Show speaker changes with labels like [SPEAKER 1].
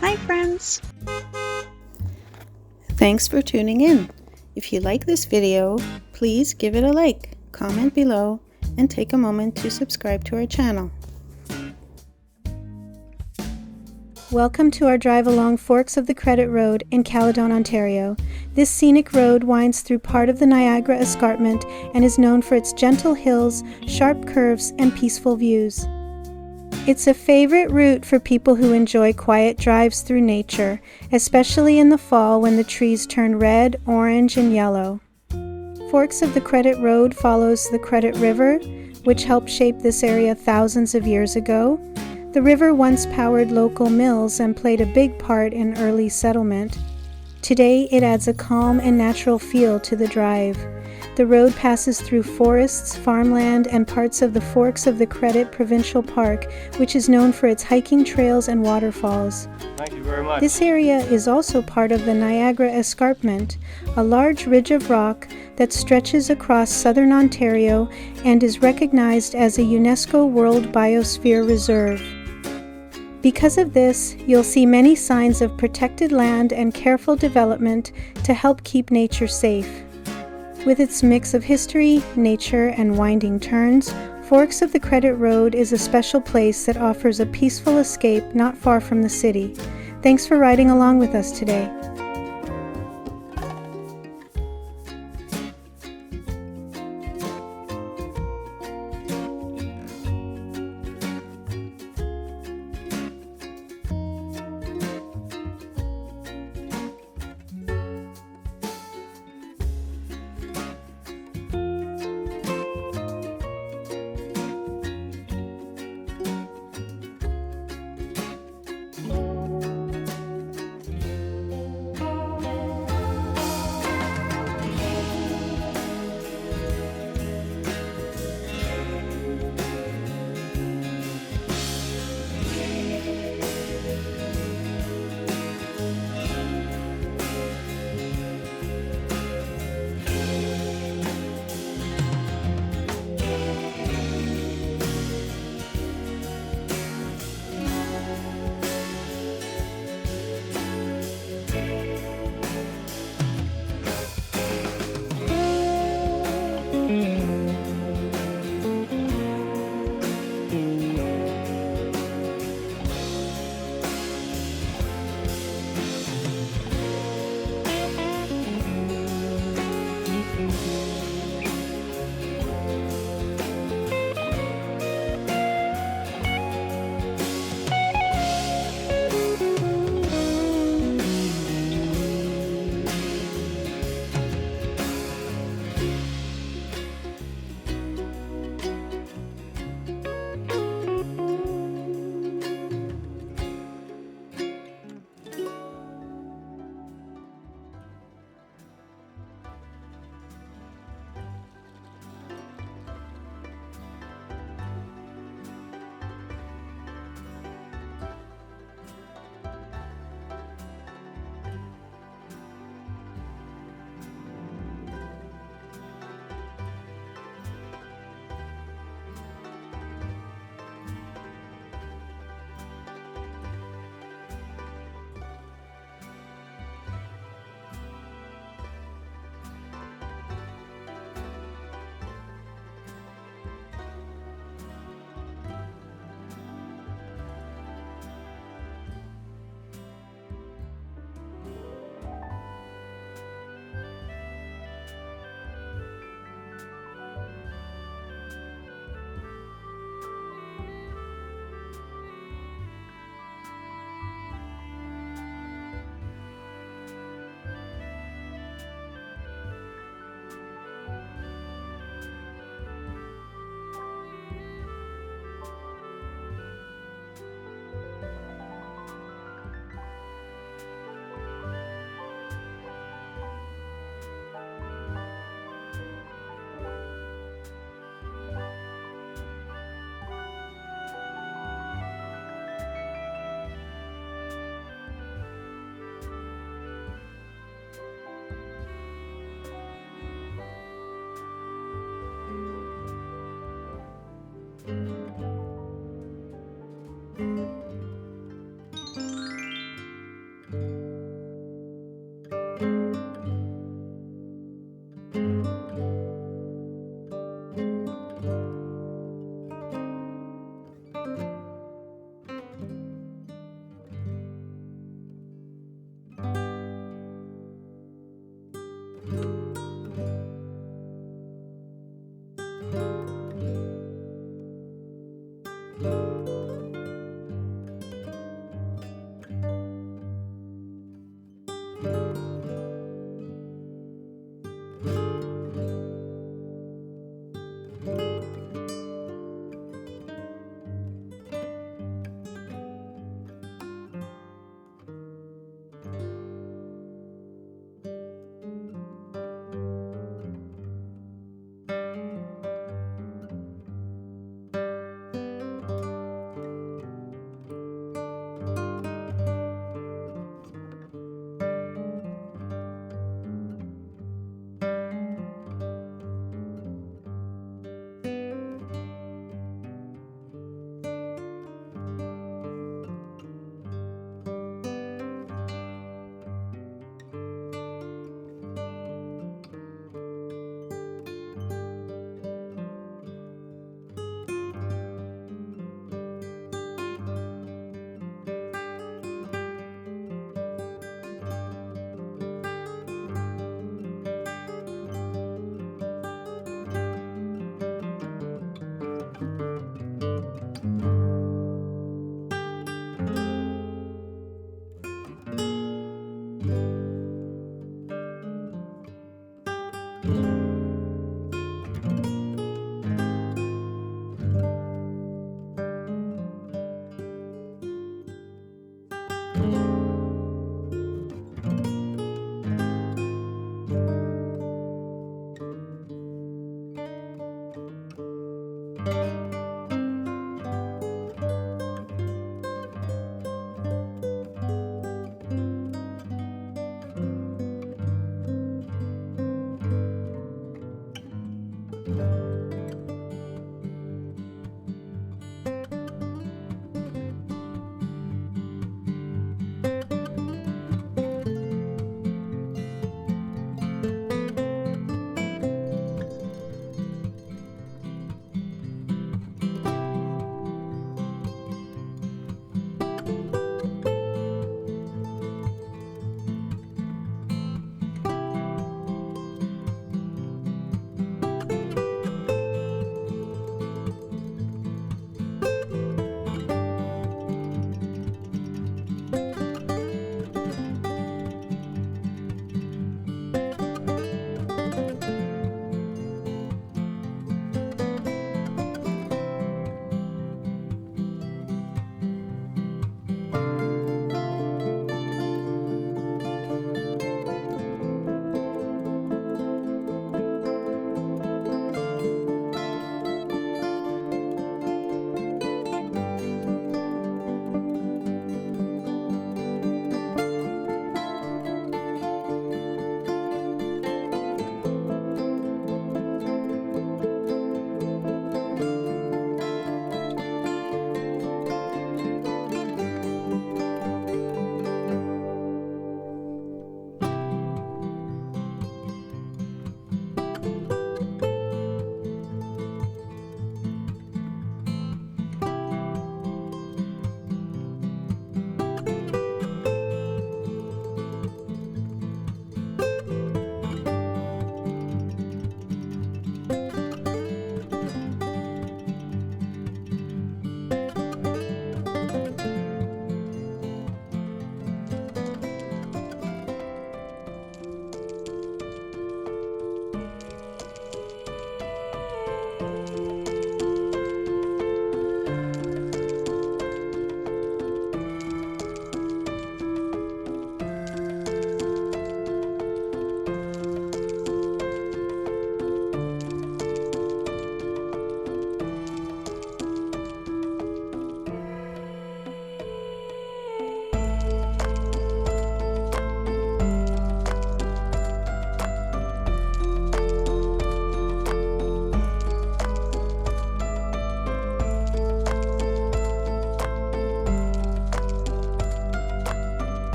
[SPEAKER 1] Hi friends!
[SPEAKER 2] Thanks for tuning in. If you like this video, please give it a like, comment below, and take a moment to subscribe to our channel. Welcome to our drive along Forks of the Credit Road in Caledon, Ontario. This scenic road winds through part of the Niagara Escarpment and is known for its gentle hills, sharp curves, and peaceful views. It's a favorite route for people who enjoy quiet drives through nature, especially in the fall when the trees turn red, orange, and yellow. Forks of the Credit Road follows the Credit River, which helped shape this area thousands of years ago. The river once powered local mills and played a big part in early settlement. Today, it adds a calm and natural feel to the drive. The road passes through forests, farmland, and parts of the Forks of the Credit Provincial Park, which is known for its hiking trails and waterfalls.
[SPEAKER 3] Thank you very much.
[SPEAKER 2] This area is also part of the Niagara Escarpment, a large ridge of rock that stretches across southern Ontario and is recognized as a UNESCO World Biosphere Reserve. Because of this, you'll see many signs of protected land and careful development to help keep nature safe. With its mix of history, nature, and winding turns, Forks of the Credit Road is a special place that offers a peaceful escape not far from the city. Thanks for riding along with us today.